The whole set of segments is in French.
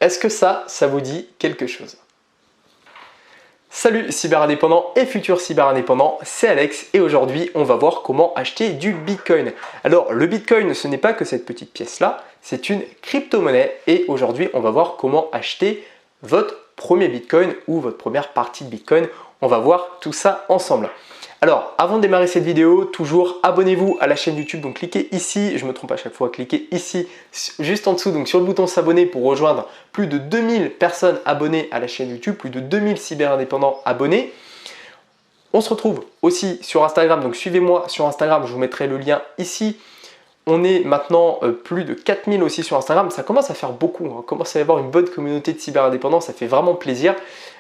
Est-ce que ça vous dit quelque chose? Salut cyberindépendants et futurs cyberindépendants, c'est Alex et aujourd'hui on va voir comment acheter du Bitcoin. Alors le Bitcoin ce n'est pas que cette petite pièce là, c'est une crypto-monnaie et aujourd'hui on va voir comment acheter votre premier Bitcoin ou votre première partie de Bitcoin. On va voir tout ça ensemble. Alors, avant de démarrer cette vidéo, toujours abonnez-vous à la chaîne YouTube, donc cliquez ici, je me trompe à chaque fois, cliquez ici, juste en dessous, donc sur le bouton s'abonner pour rejoindre plus de 2000 personnes abonnées à la chaîne YouTube, plus de 2000 cyberindépendants abonnés. On se retrouve aussi sur Instagram, donc suivez-moi sur Instagram, je vous mettrai le lien ici. On est maintenant plus de 4000 aussi sur Instagram, ça commence à faire beaucoup, hein. commence à y avoir une bonne communauté de cyberindépendants, ça fait vraiment plaisir.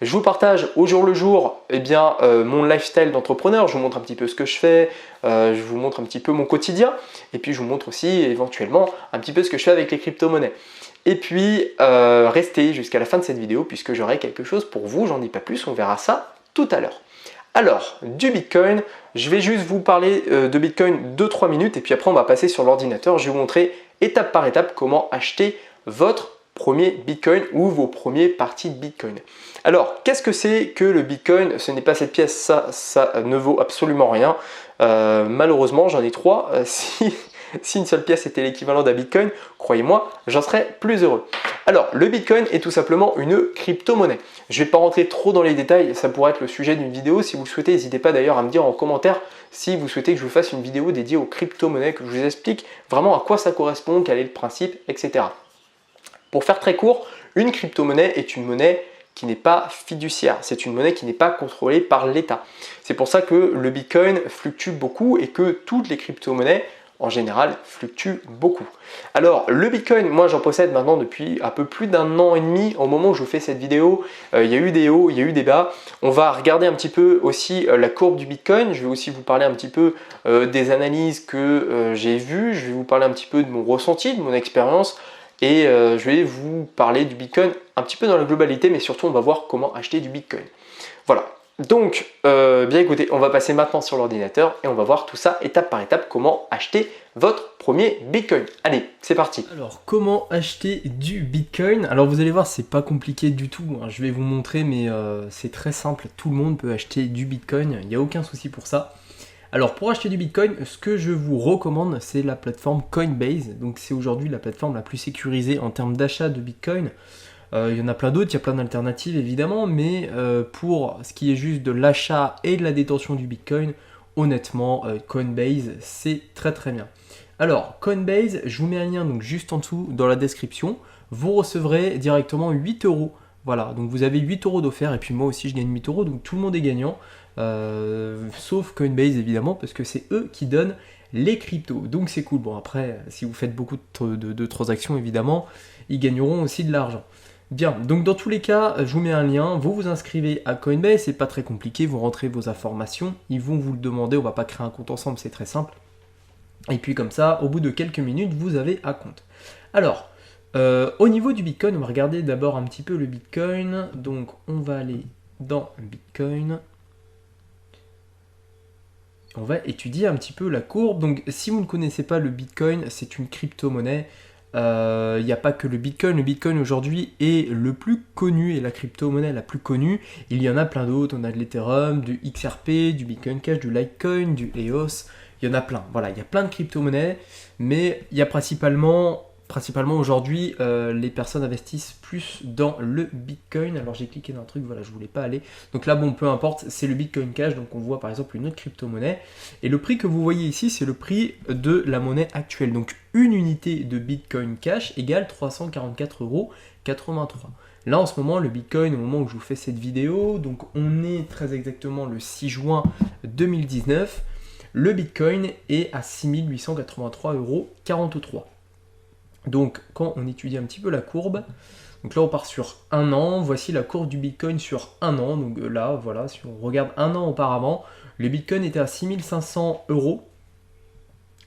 Je vous partage au jour le jour mon lifestyle d'entrepreneur, je vous montre un petit peu ce que je fais, je vous montre un petit peu mon quotidien et puis je vous montre aussi éventuellement un petit peu ce que je fais avec les crypto-monnaies. Et puis restez jusqu'à la fin de cette vidéo puisque j'aurai quelque chose pour vous, j'en dis pas plus, on verra ça tout à l'heure. Alors, du Bitcoin, je vais juste vous parler de Bitcoin 2-3 minutes et puis après on va passer sur l'ordinateur, je vais vous montrer étape par étape comment acheter votre premier Bitcoin ou vos premiers parties de Bitcoin. Alors, qu'est-ce que c'est que le Bitcoin? Ce n'est pas cette pièce, ça ne vaut absolument rien. Malheureusement, j'en ai 3. Si une seule pièce était l'équivalent d'un Bitcoin, croyez-moi, j'en serais plus heureux. Alors, le Bitcoin est tout simplement une crypto-monnaie. Je ne vais pas rentrer trop dans les détails, ça pourrait être le sujet d'une vidéo. Si vous le souhaitez, n'hésitez pas d'ailleurs à me dire en commentaire si vous souhaitez que je vous fasse une vidéo dédiée aux crypto-monnaies, que je vous explique vraiment à quoi ça correspond, quel est le principe, etc. Pour faire très court, une crypto-monnaie est une monnaie qui n'est pas fiduciaire, c'est une monnaie qui n'est pas contrôlée par l'État. C'est pour ça que le Bitcoin fluctue beaucoup et que toutes les crypto-monnaies en général fluctuent beaucoup. Alors le Bitcoin, moi j'en possède maintenant depuis un peu plus d'un an et demi. Au moment où je fais cette vidéo, il y a eu des hauts, il y a eu des bas. On va regarder un petit peu aussi la courbe du Bitcoin. Je vais aussi vous parler un petit peu des analyses que j'ai vues. Je vais vous parler un petit peu de mon ressenti, de mon expérience. Et je vais vous parler du Bitcoin un petit peu dans la globalité, mais surtout on va voir comment acheter du Bitcoin. Voilà, donc bien écoutez, on va passer maintenant sur l'ordinateur et on va voir tout ça étape par étape, comment acheter votre premier Bitcoin. Allez, c'est parti. Alors, comment acheter du Bitcoin? Alors vous allez voir, c'est pas compliqué du tout, hein. Je vais vous montrer, mais c'est très simple, tout le monde peut acheter du Bitcoin, il n'y a aucun souci pour ça. Alors pour acheter du Bitcoin, ce que je vous recommande, c'est la plateforme Coinbase. Donc c'est aujourd'hui la plateforme la plus sécurisée en termes d'achat de Bitcoin. Il y en a plein d'autres, il y a plein d'alternatives évidemment, mais pour ce qui est juste de l'achat et de la détention du Bitcoin, honnêtement, Coinbase, c'est très très bien. Alors Coinbase, je vous mets un lien donc juste en dessous dans la description. Vous recevrez directement 8 euros. Voilà, donc vous avez 8 euros d'offert et puis moi aussi je gagne 8 euros, donc tout le monde est gagnant. Sauf Coinbase évidemment parce que c'est eux qui donnent les cryptos, donc c'est cool. Bon après si vous faites beaucoup de transactions évidemment ils gagneront aussi de l'argent. Bien, donc dans tous les cas je vous mets un lien, vous vous inscrivez à Coinbase, c'est pas très compliqué, vous rentrez vos informations, ils vont vous le demander, on va pas créer un compte ensemble, c'est très simple. Et puis comme ça au bout de quelques minutes vous avez un compte. Alors au niveau du Bitcoin, on va regarder d'abord un petit peu le Bitcoin, donc on va aller dans Bitcoin. On va étudier un petit peu la courbe. Donc si vous ne connaissez pas le Bitcoin, c'est une crypto-monnaie. Il n'y a pas que le Bitcoin. Le Bitcoin aujourd'hui est le plus connu et la crypto-monnaie la plus connue. Il y en a plein d'autres. On a de l'Ethereum, du XRP, du Bitcoin Cash, du Litecoin, du EOS. Il y en a plein. Voilà, il y a plein de crypto-monnaies. Mais il y a principalement aujourd'hui, les personnes investissent plus dans le Bitcoin. Alors j'ai cliqué dans un truc, voilà, je voulais pas aller. Donc là, bon, peu importe, c'est le Bitcoin Cash. Donc on voit par exemple une autre crypto-monnaie. Et le prix que vous voyez ici, c'est le prix de la monnaie actuelle. Donc une unité de Bitcoin Cash égale 344,83 €. Là en ce moment, le Bitcoin, au moment où je vous fais cette vidéo, donc on est très exactement le 6 juin 2019. Le Bitcoin est à 6883,43 €. Donc quand on étudie un petit peu la courbe, donc là on part sur un an, voici la courbe du Bitcoin sur un an, donc là voilà, si on regarde un an auparavant, le Bitcoin était à 6500 €,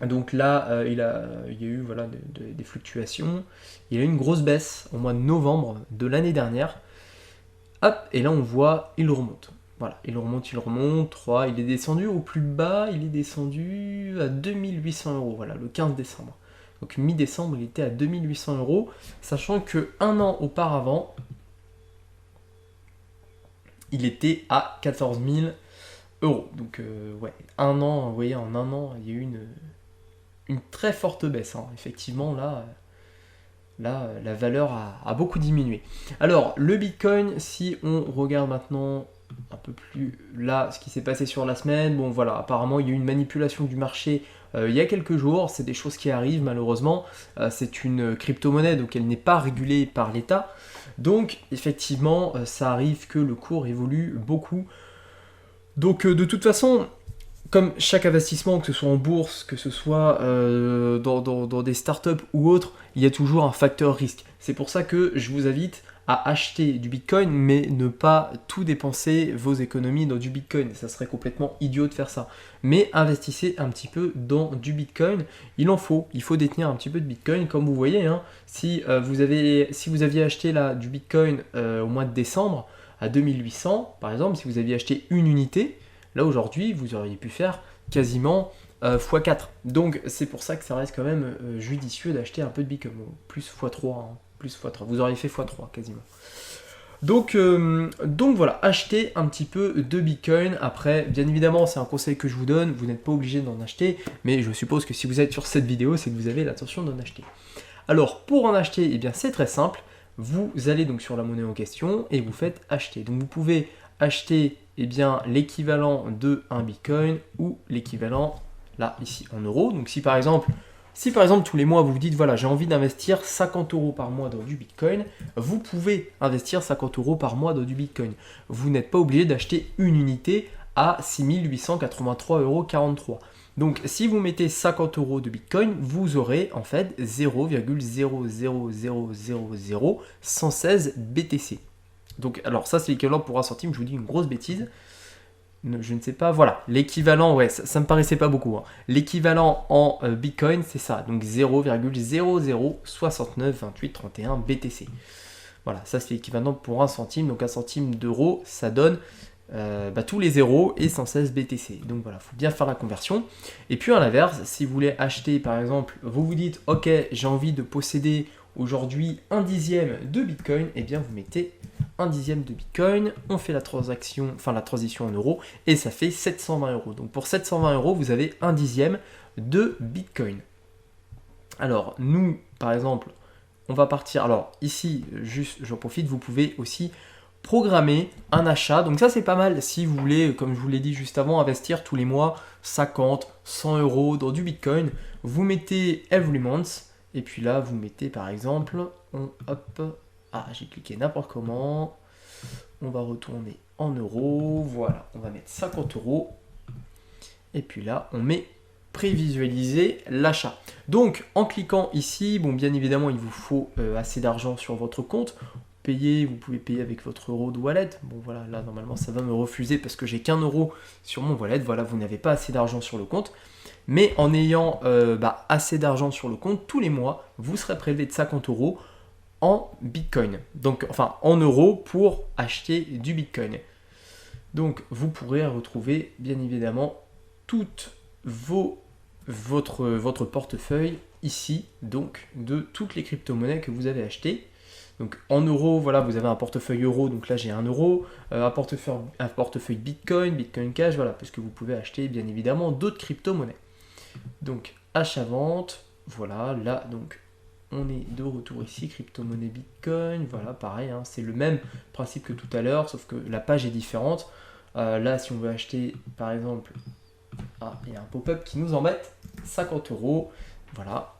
donc là il y a eu voilà, des fluctuations, il y a eu une grosse baisse au mois de novembre de l'année dernière, hop, et là on voit il remonte. Voilà, il remonte, 3, il est descendu au plus bas, il est descendu à 2800 €, voilà, le 15 décembre. Donc mi-décembre, il était à 2800 €, sachant que un an auparavant, il était à 14 000 €. Donc ouais, un an, vous voyez, en un an, il y a eu une très forte baisse, hein. Effectivement, là, la valeur a beaucoup diminué. Alors, le Bitcoin, si on regarde maintenant un peu plus là ce qui s'est passé sur la semaine, bon voilà, apparemment il y a eu une manipulation du marché il y a quelques jours, c'est des choses qui arrivent malheureusement. C'est une crypto-monnaie, donc elle n'est pas régulée par l'État. Donc effectivement, ça arrive que le cours évolue beaucoup. Donc de toute façon, comme chaque investissement, que ce soit en bourse, que ce soit dans des startups ou autres, il y a toujours un facteur risque. C'est pour ça que je vous invite à acheter du Bitcoin, mais ne pas tout dépenser vos économies dans du Bitcoin. Ça serait complètement idiot de faire ça. Mais investissez un petit peu dans du Bitcoin. Il faut détenir un petit peu de Bitcoin, comme vous voyez. Hein. Si vous aviez acheté là, du Bitcoin au mois de décembre à 2800, par exemple, si vous aviez acheté une unité, là aujourd'hui, vous auriez pu faire quasiment x4. Donc c'est pour ça que ça reste quand même judicieux d'acheter un peu de Bitcoin. Bon, plus x3, hein, plus x3. Vous auriez fait x3 quasiment. Donc voilà, achetez un petit peu de Bitcoin. Après, bien évidemment, c'est un conseil que je vous donne. Vous n'êtes pas obligé d'en acheter. Mais je suppose que si vous êtes sur cette vidéo, c'est que vous avez l'intention d'en acheter. Alors pour en acheter, eh bien c'est très simple. Vous allez donc sur la monnaie en question et vous faites acheter. Donc vous pouvez acheter l'équivalent de un Bitcoin ou l'équivalent là ici en euros. Donc si par exemple tous les mois vous vous dites voilà j'ai envie d'investir 50 € par mois dans du Bitcoin, vous pouvez investir 50 € par mois dans du Bitcoin. Vous n'êtes pas obligé d'acheter une unité à 6 883,43 €. Donc si vous mettez 50 € de Bitcoin, vous aurez en fait 0,000000116 BTC. Donc alors ça c'est l'équivalent pour un centime, je vous dis une grosse bêtise. Je ne sais pas, voilà, l'équivalent, ouais, ça me paraissait pas beaucoup. Hein. L'équivalent en Bitcoin, c'est ça, donc 0,00692831 BTC. Voilà, ça c'est l'équivalent pour un centime, donc un centime d'euro, ça donne tous les zéros et 116 BTC. Donc voilà, il faut bien faire la conversion. Et puis à l'inverse, si vous voulez acheter par exemple, vous vous dites, ok, j'ai envie de posséder aujourd'hui 1/10 de Bitcoin, et bien vous mettez 1/10 de Bitcoin, on fait la transition en euros et ça fait 720 €. Donc pour 720 €, vous avez 1/10 de Bitcoin. Alors nous, par exemple, on va partir. Alors ici, juste, j'en profite, vous pouvez aussi programmer un achat. Donc ça c'est pas mal si vous voulez, comme je vous l'ai dit juste avant, investir tous les mois 50, 100 € dans du Bitcoin. Vous mettez every month. Et puis là, vous mettez par exemple, j'ai cliqué n'importe comment. On va retourner en euros. Voilà, on va mettre 50 €. Et puis là, on met prévisualiser l'achat. Donc, en cliquant ici, bon, bien évidemment, il vous faut assez d'argent sur votre compte. Vous pouvez payer avec votre euro de wallet. Bon, voilà, là, normalement, ça va me refuser parce que j'ai qu'1 € sur mon wallet. Voilà, vous n'avez pas assez d'argent sur le compte. Mais en ayant assez d'argent sur le compte, tous les mois, vous serez prélevé de 50 € en Bitcoin. Donc, enfin, en euros pour acheter du Bitcoin. Donc, vous pourrez retrouver, bien évidemment, votre portefeuille ici, donc, de toutes les crypto-monnaies que vous avez achetées. Donc en euros, voilà, vous avez un portefeuille euro, donc là j'ai 1 €, un portefeuille Bitcoin, Bitcoin Cash, voilà, parce que vous pouvez acheter bien évidemment d'autres crypto-monnaies. Donc achat-vente, voilà, là donc on est de retour ici, crypto-monnaie Bitcoin, voilà, pareil, hein, c'est le même principe que tout à l'heure, sauf que la page est différente. Là si on veut acheter par exemple, il y a un pop-up qui nous embête, 50 €, voilà,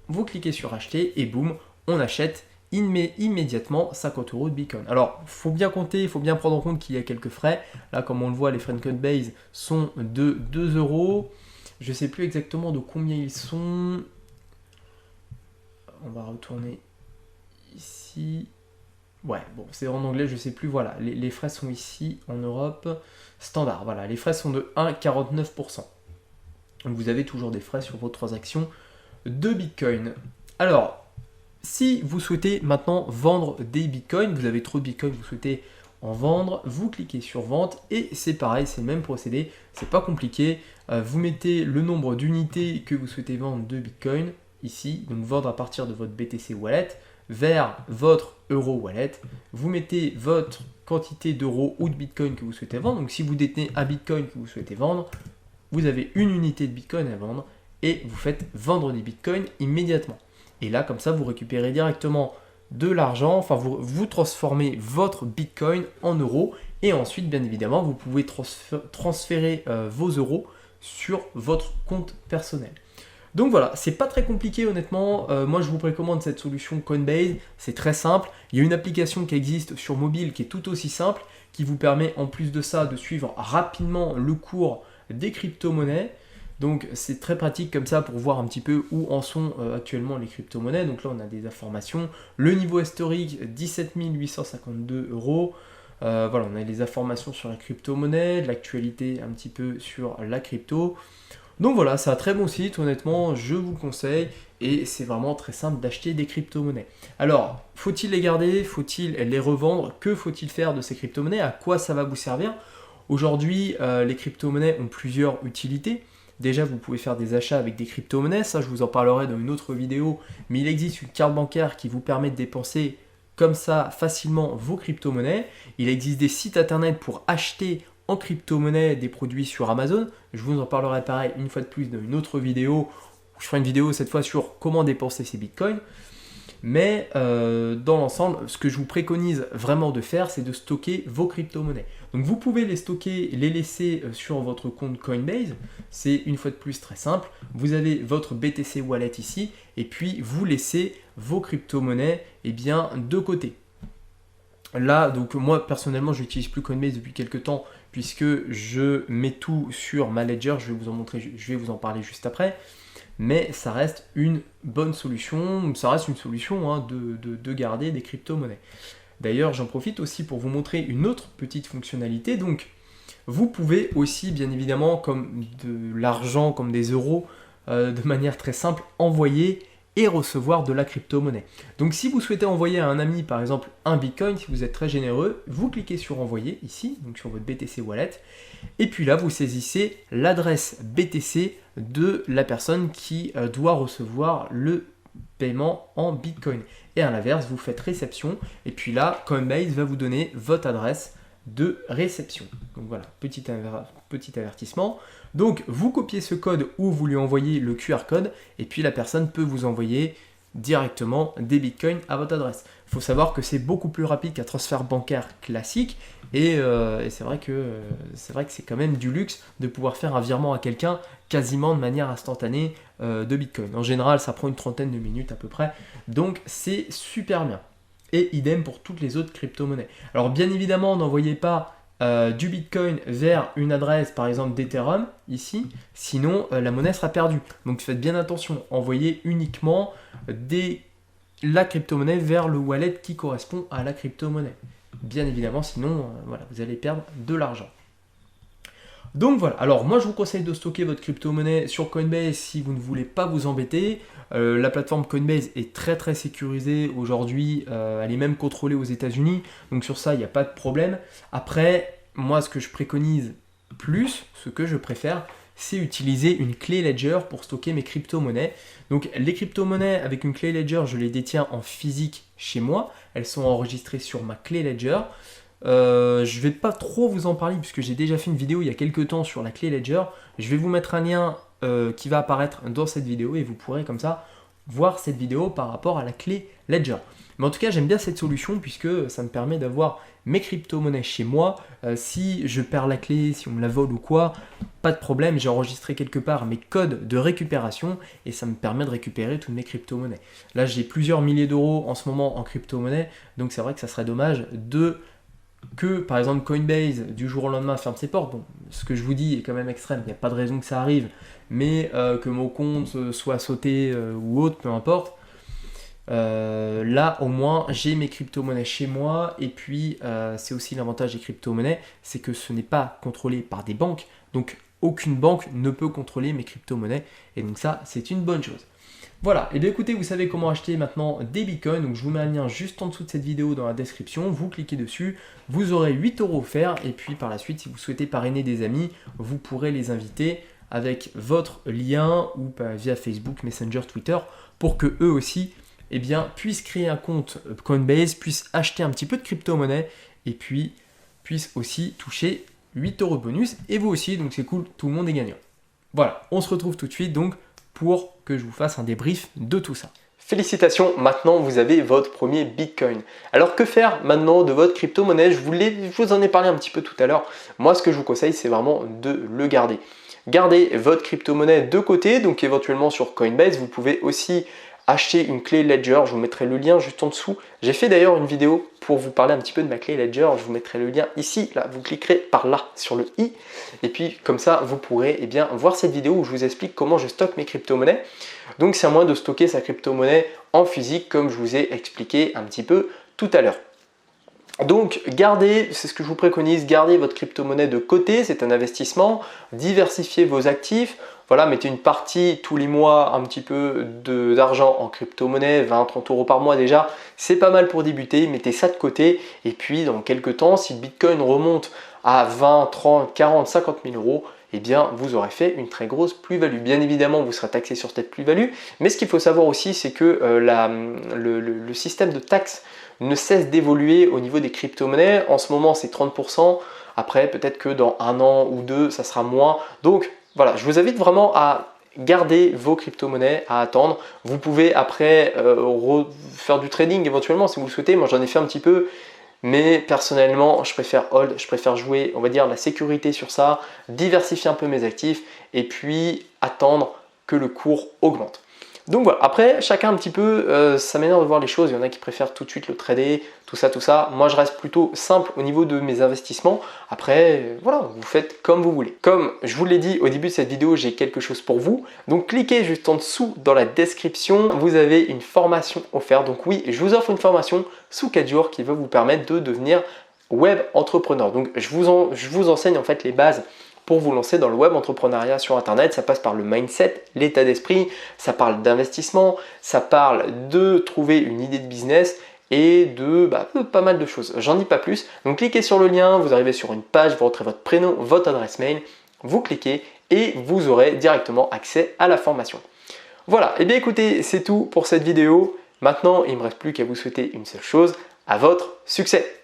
vous cliquez sur acheter et boum, on achète immédiatement 50 € de Bitcoin. Alors, il faut bien compter, il faut bien prendre en compte qu'il y a quelques frais. Là, comme on le voit, les frais de Coinbase sont de 2 €. Je ne sais plus exactement de combien ils sont. On va retourner ici. Ouais, bon, c'est en anglais, je ne sais plus. Voilà, les frais sont ici en Europe. Standard, voilà, les frais sont de 1,49%. Donc, vous avez toujours des frais sur vos transactions de Bitcoin. Alors, si vous souhaitez maintenant vendre des bitcoins, vous avez trop de bitcoins, vous souhaitez en vendre, vous cliquez sur vente et c'est pareil, c'est le même procédé, c'est pas compliqué. Vous mettez le nombre d'unités que vous souhaitez vendre de bitcoin, ici, donc vendre à partir de votre BTC Wallet vers votre Euro Wallet. Vous mettez votre quantité d'euros ou de Bitcoin que vous souhaitez vendre. Donc si vous détenez un Bitcoin que vous souhaitez vendre, vous avez une unité de Bitcoin à vendre et vous faites vendre des Bitcoins immédiatement. Et là, comme ça, vous récupérez directement de l'argent, enfin vous transformez votre Bitcoin en euros et ensuite, bien évidemment, vous pouvez transférer vos euros sur votre compte personnel. Donc voilà, c'est pas très compliqué honnêtement. Moi je vous précommande cette solution Coinbase, c'est très simple. Il y a une application qui existe sur mobile qui est tout aussi simple, qui vous permet en plus de ça de suivre rapidement le cours des crypto-monnaies. Donc c'est très pratique comme ça pour voir un petit peu où en sont actuellement les crypto-monnaies. Donc là on a des informations. Le niveau historique 17 852 euros. Voilà, on a les informations sur la crypto-monnaie, de l'actualité un petit peu sur la crypto. Donc voilà, c'est un très bon site, honnêtement, je vous le conseille et c'est vraiment très simple d'acheter des crypto-monnaies. Alors, faut-il les garder? Faut-il les revendre? Que faut-il faire de ces crypto-monnaies? À quoi ça va vous servir? Aujourd'hui, les crypto-monnaies ont plusieurs utilités. Déjà, vous pouvez faire des achats avec des crypto-monnaies, ça je vous en parlerai dans une autre vidéo, mais il existe une carte bancaire qui vous permet de dépenser comme ça facilement vos crypto-monnaies. Il existe des sites internet pour acheter en crypto-monnaie des produits sur Amazon. Je vous en parlerai pareil une fois de plus dans une autre vidéo. Je ferai une vidéo cette fois sur comment dépenser ses bitcoins. Mais dans l'ensemble, ce que je vous préconise vraiment de faire, c'est de stocker vos crypto-monnaies. Donc vous pouvez les stocker, les laisser sur votre compte Coinbase. C'est une fois de plus très simple. Vous avez votre BTC Wallet ici et puis vous laissez vos crypto-monnaies de côté. Là, donc moi personnellement, je n'utilise plus Coinbase depuis quelques temps puisque je mets tout sur ma ledger. Je vais vous en parler juste après. Mais ça reste une bonne solution, ça reste une solution de garder des crypto-monnaies. D'ailleurs, j'en profite aussi pour vous montrer une autre petite fonctionnalité. Donc, vous pouvez aussi, bien évidemment, comme de l'argent, comme des euros, de manière très simple, envoyer et recevoir de la crypto-monnaie. Donc si vous souhaitez envoyer à un ami par exemple un Bitcoin, si vous êtes très généreux, vous cliquez sur envoyer ici, donc sur votre BTC Wallet, et puis là vous saisissez l'adresse BTC de la personne qui doit recevoir le paiement en Bitcoin. Et à l'inverse, vous faites réception, et puis là Coinbase va vous donner votre adresse de réception. Donc voilà, petit avertissement. Donc vous copiez ce code ou vous lui envoyez le QR code et puis la personne peut vous envoyer directement des bitcoins à votre adresse. Il faut savoir que c'est beaucoup plus rapide qu'un transfert bancaire classique et c'est vrai que c'est quand même du luxe de pouvoir faire un virement à quelqu'un quasiment de manière instantanée de bitcoin. En général, ça prend une trentaine de minutes à peu près, donc c'est super bien. Et idem pour toutes les autres crypto-monnaies. Alors bien évidemment, n'envoyez pas du Bitcoin vers une adresse par exemple d'Ethereum ici, sinon la monnaie sera perdue. Donc faites bien attention, envoyez uniquement la crypto-monnaie vers le wallet qui correspond à la crypto-monnaie. Bien évidemment, sinon voilà, vous allez perdre de l'argent. Donc voilà, alors moi je vous conseille de stocker votre crypto-monnaie sur Coinbase si vous ne voulez pas vous embêter. La plateforme Coinbase est très très sécurisée aujourd'hui, elle est même contrôlée aux États-Unis, donc sur ça il n'y a pas de problème. Après, moi ce que je préconise plus, ce que je préfère, c'est utiliser une clé Ledger pour stocker mes crypto-monnaies. Donc les crypto-monnaies avec une clé Ledger, je les détiens en physique chez moi, elles sont enregistrées sur ma clé Ledger. Je ne vais pas trop vous en parler puisque j'ai déjà fait une vidéo il y a quelques temps sur la clé Ledger. Je vais vous mettre un lien qui va apparaître dans cette vidéo et vous pourrez comme ça voir cette vidéo par rapport à la clé Ledger. Mais en tout cas, j'aime bien cette solution puisque ça me permet d'avoir mes crypto-monnaies chez moi. Si je perds la clé, si on me la vole ou quoi, pas de problème, j'ai enregistré quelque part mes codes de récupération et ça me permet de récupérer toutes mes crypto-monnaies. Là, j'ai plusieurs milliers d'euros en ce moment en crypto-monnaies, donc c'est vrai que ça serait dommage que par exemple Coinbase du jour au lendemain ferme ses portes. Bon, ce que je vous dis est quand même extrême, il n'y a pas de raison que ça arrive, mais que mon compte soit sauté ou autre, peu importe. Là au moins j'ai mes crypto-monnaies chez moi et puis c'est aussi l'avantage des crypto-monnaies, c'est que ce n'est pas contrôlé par des banques, donc aucune banque ne peut contrôler mes crypto-monnaies et donc ça c'est une bonne chose. Voilà, et bien écoutez, vous savez comment acheter maintenant des bitcoins, donc je vous mets un lien juste en dessous de cette vidéo dans la description, vous cliquez dessus, vous aurez 8 € offerts, et puis par la suite, si vous souhaitez parrainer des amis, vous pourrez les inviter avec votre lien ou via Facebook, Messenger, Twitter, pour que eux aussi eh bien, puissent créer un compte Coinbase, puissent acheter un petit peu de crypto-monnaie et puis puissent aussi toucher 8 € de bonus et vous aussi, donc c'est cool, tout le monde est gagnant. Voilà, on se retrouve tout de suite donc pour que je vous fasse un débrief de tout ça. Félicitations, maintenant vous avez votre premier Bitcoin. Alors que faire maintenant de votre crypto-monnaie? Je vous en ai parlé un petit peu tout à l'heure. Moi ce que je vous conseille c'est vraiment de le garder. Gardez votre crypto-monnaie de côté, donc éventuellement sur Coinbase, vous pouvez aussi acheter une clé Ledger, je vous mettrai le lien juste en dessous. J'ai fait d'ailleurs une vidéo pour vous parler un petit peu de ma clé Ledger, je vous mettrai le lien ici, là, vous cliquerez par là sur le i, et puis comme ça vous pourrez bien voir cette vidéo où je vous explique comment je stocke mes crypto-monnaies. Donc c'est un moyen de stocker sa crypto-monnaie en physique comme je vous ai expliqué un petit peu tout à l'heure. Donc gardez, c'est ce que je vous préconise, gardez votre crypto-monnaie de côté, c'est un investissement, diversifiez vos actifs, voilà, mettez une partie tous les mois un petit peu d'argent en crypto-monnaie, 20-30 € par mois déjà, c'est pas mal pour débuter, mettez ça de côté et puis dans quelques temps, si le Bitcoin remonte à 20, 30, 40, 50 000 €, eh bien vous aurez fait une très grosse plus-value. Bien évidemment, vous serez taxé sur cette plus-value, mais ce qu'il faut savoir aussi, c'est que le système de taxe ne cesse d'évoluer au niveau des crypto-monnaies. En ce moment, c'est 30%. Après, peut-être que dans un an ou deux, ça sera moins. Donc, voilà, je vous invite vraiment à garder vos crypto-monnaies, à attendre. Vous pouvez après faire du trading éventuellement si vous le souhaitez. Moi, j'en ai fait un petit peu. Mais personnellement, je préfère hold, je préfère jouer, on va dire, la sécurité sur ça, diversifier un peu mes actifs et puis attendre que le cours augmente. Donc voilà, après chacun un petit peu sa manière de voir les choses, il y en a qui préfèrent tout de suite le trader, tout ça. Moi je reste plutôt simple au niveau de mes investissements. Après voilà, vous faites comme vous voulez. Comme je vous l'ai dit au début de cette vidéo, j'ai quelque chose pour vous. Donc cliquez juste en dessous dans la description, vous avez une formation offerte. Donc oui, je vous offre une formation sous 4 jours qui va vous permettre de devenir web entrepreneur. Donc je vous enseigne en fait les bases pour vous lancer dans le web entrepreneuriat sur internet. Ça passe par le mindset, l'état d'esprit, ça parle d'investissement, ça parle de trouver une idée de business et de pas mal de choses. J'en dis pas plus. Donc cliquez sur le lien, vous arrivez sur une page, vous rentrez votre prénom, votre adresse mail, vous cliquez et vous aurez directement accès à la formation. Voilà, et bien écoutez, c'est tout pour cette vidéo. Maintenant, il ne me reste plus qu'à vous souhaiter une seule chose, à votre succès.